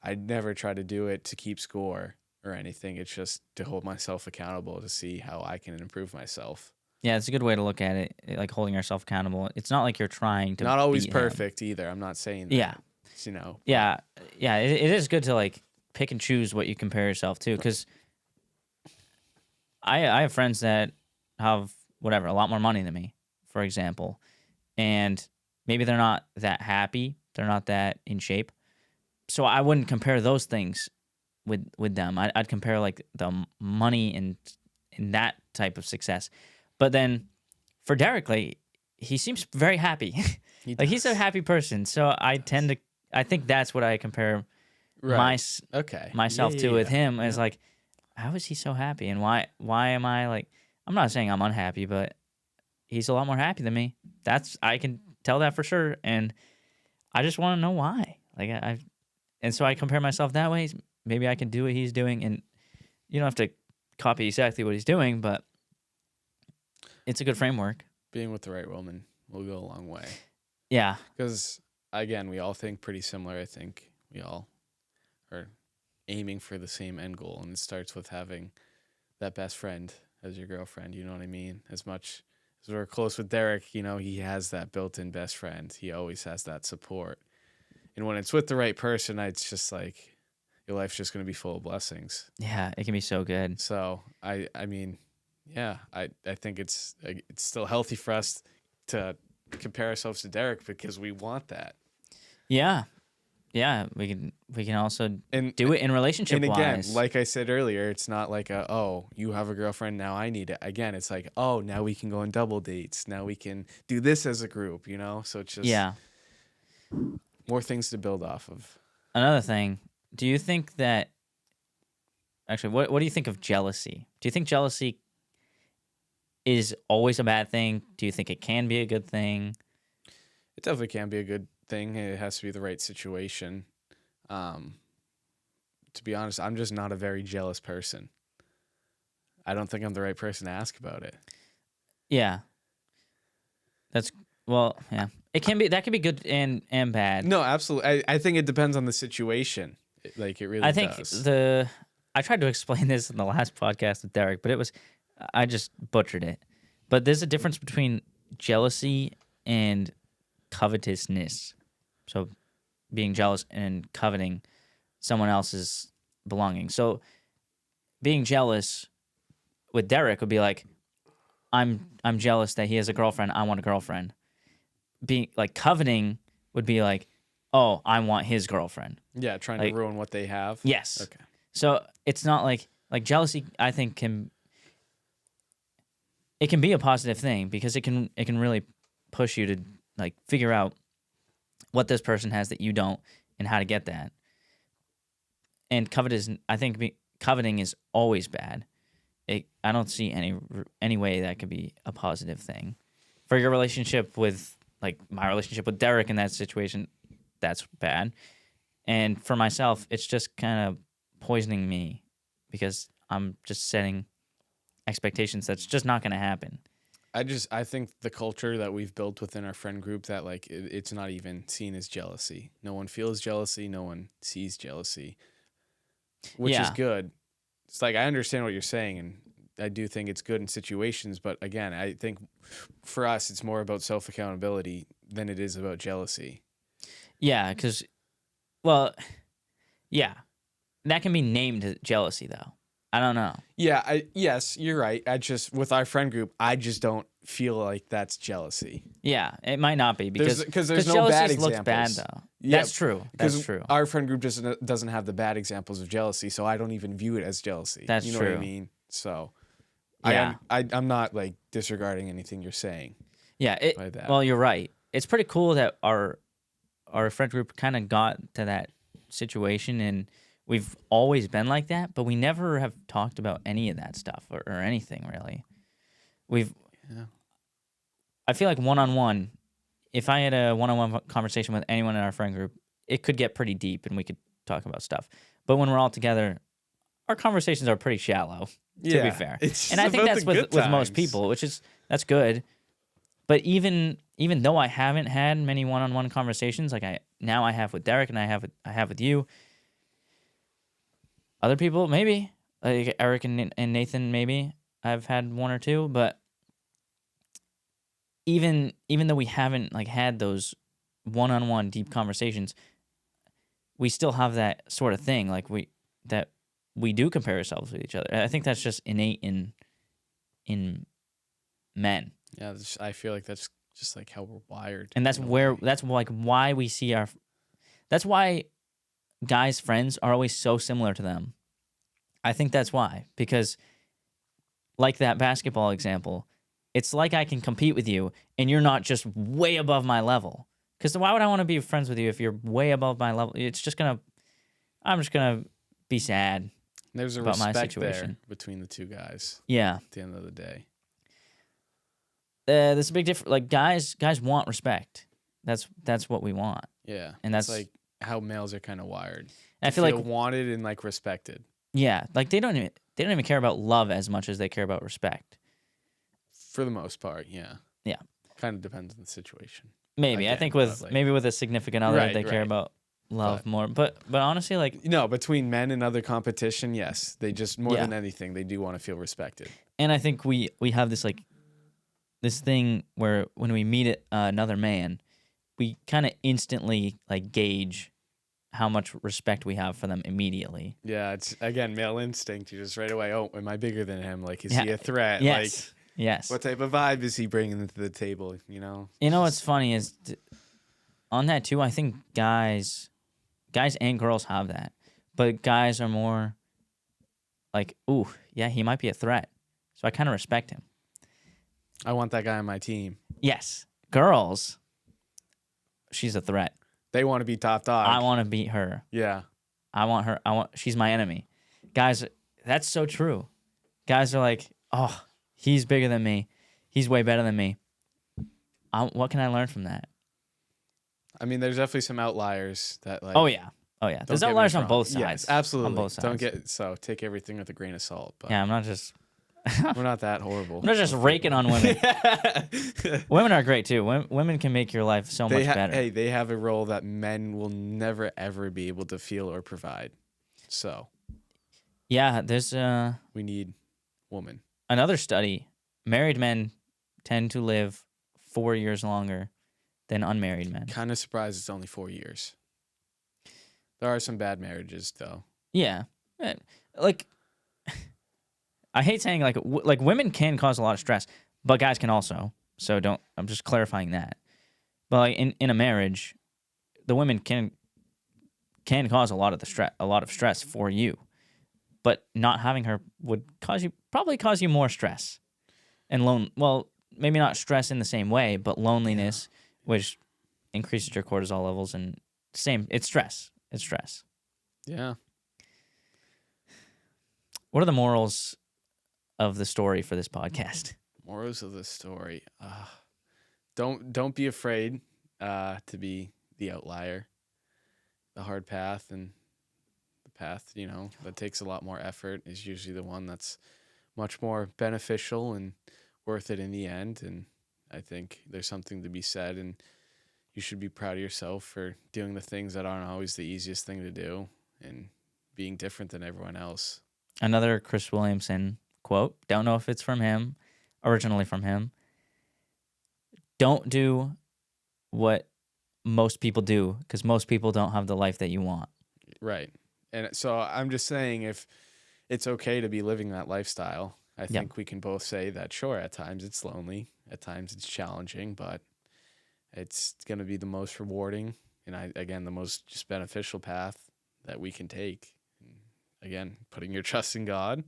I never try to do it to keep score or anything. It's just to hold myself accountable to see how I can improve myself.
Yeah, it's a good way to look at it, like holding yourself accountable. It's not like you're trying to
Not always
beat him.
perfect either. I'm not saying that.
Yeah. Yeah. Yeah, it is good to like pick and choose what you compare yourself to because I have friends that have whatever, a lot more money than me, for example, and maybe they're not that happy, they're not that in shape. So I wouldn't compare those things with them. I'd compare like the money and that type of success. But then for Derek, like he seems very happy. Like he's a happy person. So I think that's what I compare myself to with him is like, how is he so happy? And why am I like, I'm not saying I'm unhappy, but he's a lot more happy than me. I can tell that for sure. And I just want to know why. Like and so I compare myself that way. Maybe I can do what he's doing, and you don't have to copy exactly what he's doing, but it's a good framework.
Being with the right woman will go a long way.
Yeah.
Because, again, we all think pretty similar. I think we all are aiming for the same end goal, and it starts with having that best friend as your girlfriend. You know what I mean? As much as we're close with Derek, he has that built-in best friend. He always has that support. And when it's with the right person, it's just like your life's just going to be full of blessings.
Yeah, it can be so good.
So, I mean, yeah, I think it's still healthy for us to compare ourselves to Derek because we want that.
Yeah. Yeah, we can also
And
do it in relationship
and again,
wise.
like I said earlier, it's not like oh, you have a girlfriend, now I need it. Again, it's like, oh, now we can go on double dates. Now we can do this as a group, So it's just
Yeah.
more things to build off of.
Another thing, do you think that actually what do you think of jealousy? Do you think jealousy is always a bad thing? Do you think it can be a good thing?
It definitely can be a good thing. It has to be the right situation. To be honest, I'm just not a very jealous person. I don't think I'm the right person to ask about it.
Yeah. Yeah. It can be that can be good and bad.
No, absolutely. I think it depends on the situation. It really
I think
does.
I tried to explain this in the last podcast with Derek, but I just butchered it. But there's a difference between jealousy and covetousness. So being jealous and coveting someone else's belongings. So being jealous with Derek would be like, I'm jealous that he has a girlfriend. I want a girlfriend. Being like coveting would be like, oh, I want his girlfriend.
Yeah, trying
like,
to ruin what they have.
Yes.
Okay.
So it's not like jealousy. I think it can be a positive thing because it can really push you to like figure out what this person has that you don't and how to get that. And coveting is always bad. I don't see any way that could be a positive thing. For your relationship with, like my relationship with Derek in that situation, that's bad. And for myself, it's just kind of poisoning me because I'm just setting expectations that's just not going to happen.
I think the culture that we've built within our friend group that like it's not even seen as jealousy. No one feels jealousy. No one sees jealousy, which is good. It's like, I understand what you're saying, and I do think it's good in situations. But again, I think for us, it's more about self-accountability than it is about jealousy.
Yeah, because, well, yeah, that can be named jealousy, though. I don't know.
Yeah, yes, you're right. With our friend group, I just don't feel like that's jealousy.
Yeah, it might not be because
there's no bad examples.
Looks bad though. Yeah, that's true. That's true.
Our friend group just doesn't have the bad examples of jealousy, so I don't even view it as jealousy.
That's
true. You know what I mean? So,
yeah,
I'm not like disregarding anything you're saying.
Yeah, well, you're right. It's pretty cool that our friend group kind of got to that situation, and we've always been like that, but we never have talked about any of that stuff or anything really. I feel like one-on-one, if I had a one-on-one conversation with anyone in our friend group, it could get pretty deep and we could talk about stuff. But when we're all together, our conversations are pretty shallow, to be fair. And I think that's with most people, that's good. But even though I haven't had many one-on-one conversations, like I have with Derek and I have with you, other people maybe, like Eric and Nathan, maybe I've had one or two, but even though we haven't like had those one-on-one deep conversations, we still have that sort of thing, like we do compare ourselves with each other. I think that's just innate in men.
Yeah, I feel like that's just like how we're wired.
And that's why we see that's why guys' friends are always so similar to them. I think that's why, because like that basketball example, it's like I can compete with you and you're not just way above my level. Because why would I want to be friends with you if you're way above my level? I'm just gonna be sad.
There's a
about
respect
my situation
there between the two guys.
Yeah.
At the end of the day.
There's a big difference. Like guys want respect. That's what we want.
Yeah.
And that's
like how males are kind of wired.
I feel like
wanted and like respected.
Yeah, like they don't even care about love as much as they care about respect.
For the most part, yeah.
Yeah.
Kind of depends on the situation.
Maybe. Again, I think with a significant other, they care about love more. But honestly, like
between men and other competition, yes, they just more than anything, they do want to feel respected.
And I think we have this like this thing where when we meet another man, we kind of instantly like gauge how much respect we have for them immediately.
Yeah, it's again male instinct. You just right away, oh, am I bigger than him? Like, is he a threat?
Yes.
Like,
yes.
What type of vibe is he bringing to the table? You know.
You know what's funny is on that too. I think guys Guys and girls have that. But guys are more like, ooh, yeah, he might be a threat. So I kind of respect him.
I want that guy on my team.
Yes. Girls, she's a threat.
They want to be top dog.
I want to beat her.
Yeah.
I want her. She's my enemy. Guys, that's so true. Guys are like, oh, he's bigger than me. He's way better than me. What can I learn from that?
I mean, there's definitely some outliers that like.
Oh yeah. There's outliers on both sides.
Yes, absolutely.
On both sides.
Take everything with a grain of salt. But
Yeah, I'm not just.
we're not that horrible.
I'm not just raking on women. Women are great too. Women can make your life so much better.
Hey, they have a role that men will never ever be able to feel or provide. So.
Yeah, there's
we need women.
Another study. Married men tend to live 4 years longer than unmarried men.
Kind of surprised it's only 4 years. There are some bad marriages, though.
Yeah. Like, I hate saying, like women can cause a lot of stress, but guys can also. So I'm just clarifying that. But like in a marriage, the women can cause a lot of stress for you. But not having her would probably cause you more stress. And well, maybe not stress in the same way, but loneliness, which increases your cortisol levels, and it's stress. It's stress.
Yeah.
What are the morals of the story for this podcast?
Morals of the story. Don't be afraid to be the outlier. The hard path and the path, that takes a lot more effort is usually the one that's much more beneficial and worth it in the end. And I think there's something to be said, and you should be proud of yourself for doing the things that aren't always the easiest thing to do and being different than everyone else.
Another Chris Williamson quote. Don't know if it's originally from him. Don't do what most people do, because most people don't have the life that you want.
Right. And so I'm just saying, if it's okay to be living that lifestyle, I think we can both say that, sure, at times it's lonely, at times it's challenging, but it's going to be the most rewarding and, the most just beneficial path that we can take. Again, putting your trust in God,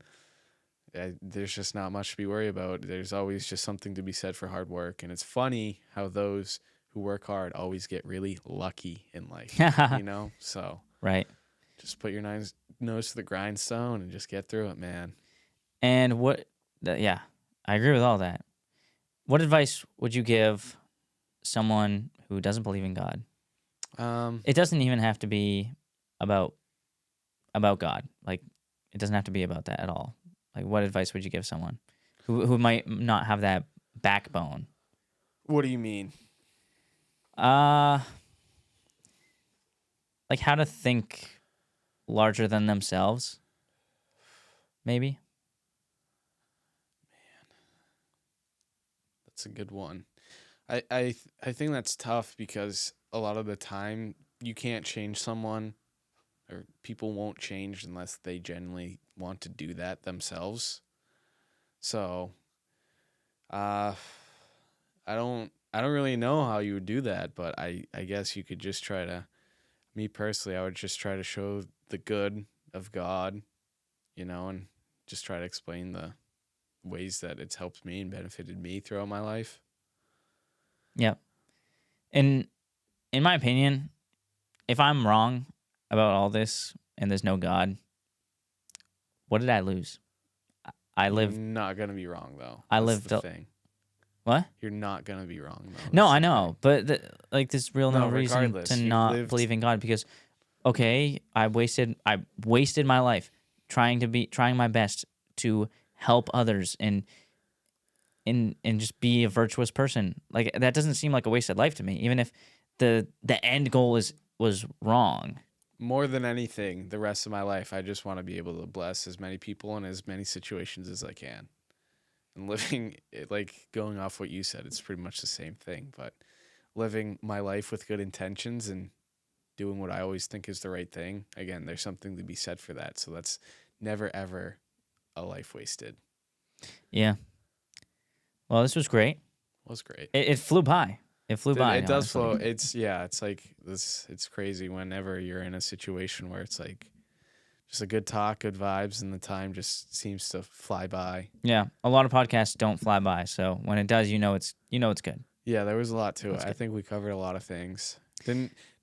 there's just not much to be worried about. There's always just something to be said for hard work. And it's funny how those who work hard always get really lucky in life, So
right.
Just put your nose to the grindstone and just get through it, man.
And I agree with all that. What advice would you give someone who doesn't believe in God? It doesn't even have to be about God. Like, it doesn't have to be about that at all. Like, what advice would you give someone who might not have that backbone?
What do you mean?
Like how to think larger than themselves, maybe.
Man, that's a good one. I think that's tough because a lot of the time you can't change someone, or people won't change unless they genuinely want to do that themselves. So, I don't really know how you would do that, but I guess you could just try to. Me personally, I would just try to show the good of God, and just try to explain the ways that it's helped me and benefited me throughout my life.
Yeah. And in my opinion, if I'm wrong about all this and there's no God, what did I lose? I lived.
You're not gonna be wrong though.
I
That's
lived.
the thing.
What?
You're not gonna be wrong though.
No,
That's
I
the
know,
thing.
but there's no reason
regardless,
to
you
not
lived-
believe in God, because, okay, I wasted my life trying my best to help others and just be a virtuous person. Like, that doesn't seem like a wasted life to me, even if the end goal was wrong.
More than anything, the rest of my life, I just want to be able to bless as many people in as many situations as I can. And living, like, going off what you said, it's pretty much the same thing. But living my life with good intentions and doing what I always think is the right thing, again, there's something to be said for that. So that's never, ever a life wasted.
Yeah. Well, this was great.
It was great.
It flew by. It flew by.
It does
honestly.
flow. It's like this. It's crazy whenever you're in a situation where it's like just a good talk, good vibes, and the time just seems to fly by.
Yeah, a lot of podcasts don't fly by, so when it does, it's good.
Yeah, there was a lot to it.
That's
I
good.
think we covered a lot of things.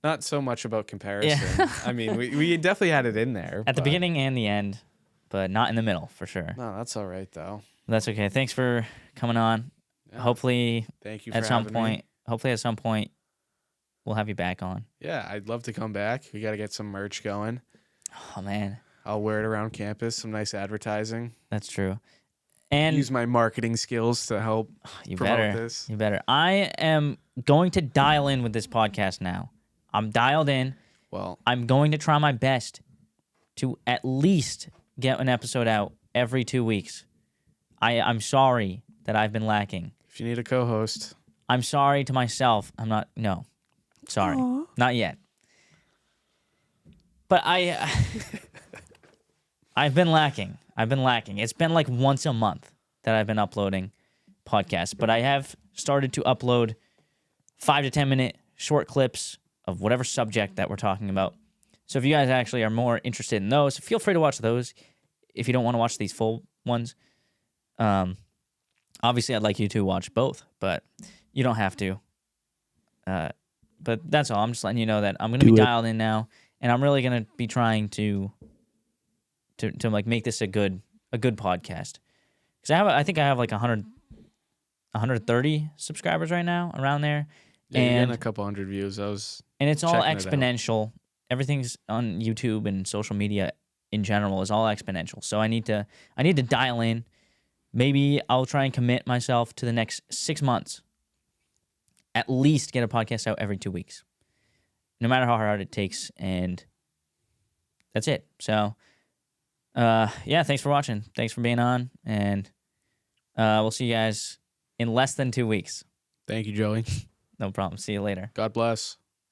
Not so much about comparison.
Yeah.
I mean, we definitely had it in there
At the
but-
beginning and the end, but not in the middle for sure.
No, that's all right though.
That's okay. Thanks for coming on.
Yeah,
Hopefully,
thank you for
at some
having me.
point, we'll have you back on.
Yeah, I'd love to come back. We got to get some merch going.
Oh man,
I'll wear it around campus. Some nice advertising.
that's true. And
Use my marketing skills to help
you
promote
better,
this.
you better. I am going to dial in with this podcast now. I'm dialed in.
Well,
I'm going to try my best to at least get an episode out every 2 weeks. I'm sorry that I've been lacking.
if you need a co-host,
I'm sorry to myself. Sorry.
Aww.
Not yet. But I've been lacking. It's been like once a month that I've been uploading podcasts, but I have started to upload 5 to 10 minute short clips of whatever subject that we're talking about. So if you guys actually are more interested in those, feel free to watch those if you don't want to watch these full ones. Obviously, I'd like you to watch both, but you don't have to. But that's all. I'm just letting you know that I'm going to be dialed in now, and I'm really going to be trying to like make this a good podcast. Because I think I have like 130 subscribers right now, around there.
yeah, you're
And
getting a couple hundred views.
and it's all
checking it out.
exponential. Everything's on YouTube and social media in general is all exponential. So I need to dial in. Maybe I'll try and commit myself to the next 6 months. At least get a podcast out every 2 weeks. No matter how hard it takes. And that's it. So, yeah, thanks for watching. Thanks for being on. And we'll see you guys in less than 2 weeks.
Thank you, Joey.
No problem. See you later.
God bless.